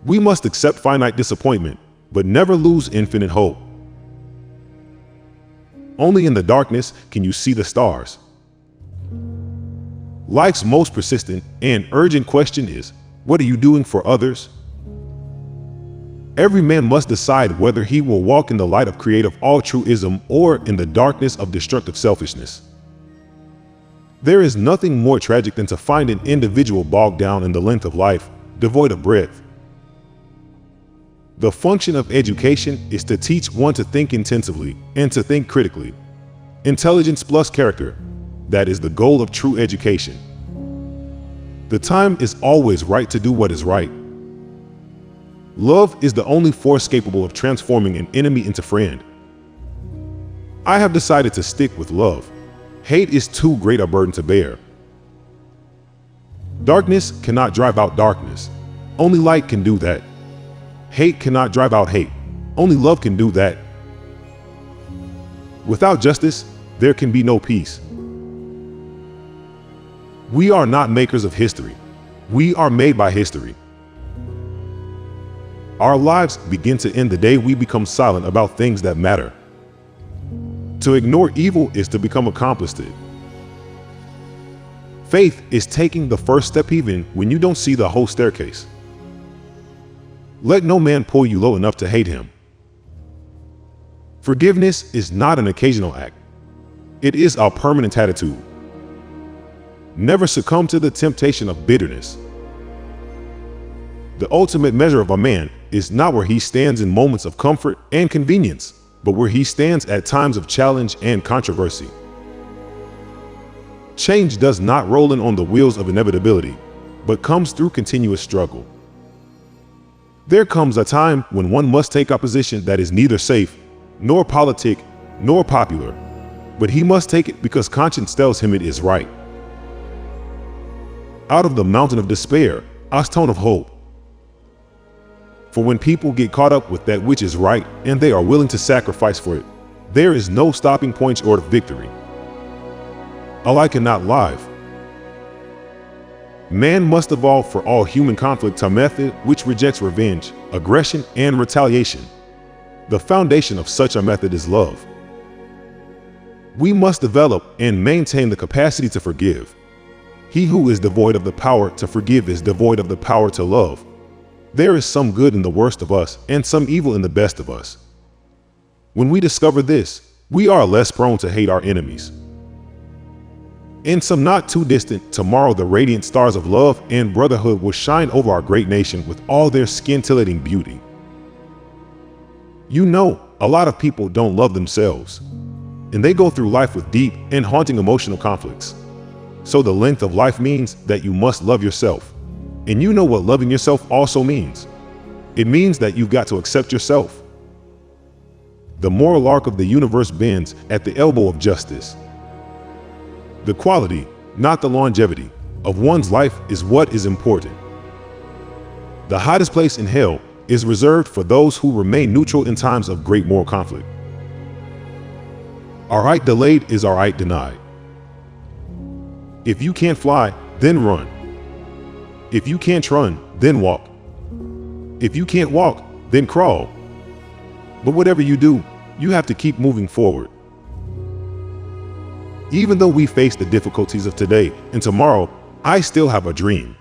We must accept finite disappointment, but never lose infinite hope. Only in the darkness can you see the stars. Life's most persistent and urgent question is, what are you doing for others? Every man must decide whether he will walk in the light of creative altruism or in the darkness of destructive selfishness. There is nothing more tragic than to find an individual bogged down in the length of life, devoid of breadth. The function of education is to teach one to think intensively and to think critically. Intelligence plus character, that is the goal of true education. The time is always right to do what is right. Love is the only force capable of transforming an enemy into friend. I have decided to stick with love. Hate is too great a burden to bear. Darkness cannot drive out darkness. Only light can do that. Hate cannot drive out hate. Only love can do that. Without justice, there can be no peace. We are not makers of history. We are made by history. Our lives begin to end the day we become silent about things that matter. To ignore evil is to become accomplice to it. Faith is taking the first step even when you don't see the whole staircase. Let no man pull you low enough to hate him. Forgiveness is not an occasional act. It is our permanent attitude. Never succumb to the temptation of bitterness. The ultimate measure of a man is not where he stands in moments of comfort and convenience, but where he stands at times of challenge and controversy. Change does not roll in on the wheels of inevitability, but comes through continuous struggle. There comes a time when one must take a position that is neither safe, nor politic, nor popular, but he must take it because conscience tells him it is right. Out of the mountain of despair, a stone of hope. For when people get caught up with that which is right and they are willing to sacrifice for it, there is no stopping point short of victory. Allah cannot lie. Man must evolve for all human conflict a method which rejects revenge, aggression, and retaliation. The foundation of such a method is love. We must develop and maintain the capacity to forgive. He who is devoid of the power to forgive is devoid of the power to love. There is some good in the worst of us and some evil in the best of us. When we discover this, we are less prone to hate our enemies. In some not too distant tomorrow, the radiant stars of love and brotherhood will shine over our great nation with all their scintillating beauty. You know, a lot of people don't love themselves, and they go through life with deep and haunting emotional conflicts. So the length of life means that you must love yourself. And you know what loving yourself also means. It means that you've got to accept yourself. The moral arc of the universe bends at the elbow of justice. The quality, not the longevity, of one's life is what is important. The hottest place in hell is reserved for those who remain neutral in times of great moral conflict. Our right delayed is our right denied. If you can't fly, then run. If you can't run, then walk. If you can't walk, then crawl. But whatever you do, you have to keep moving forward. Even though we face the difficulties of today and tomorrow, I still have a dream.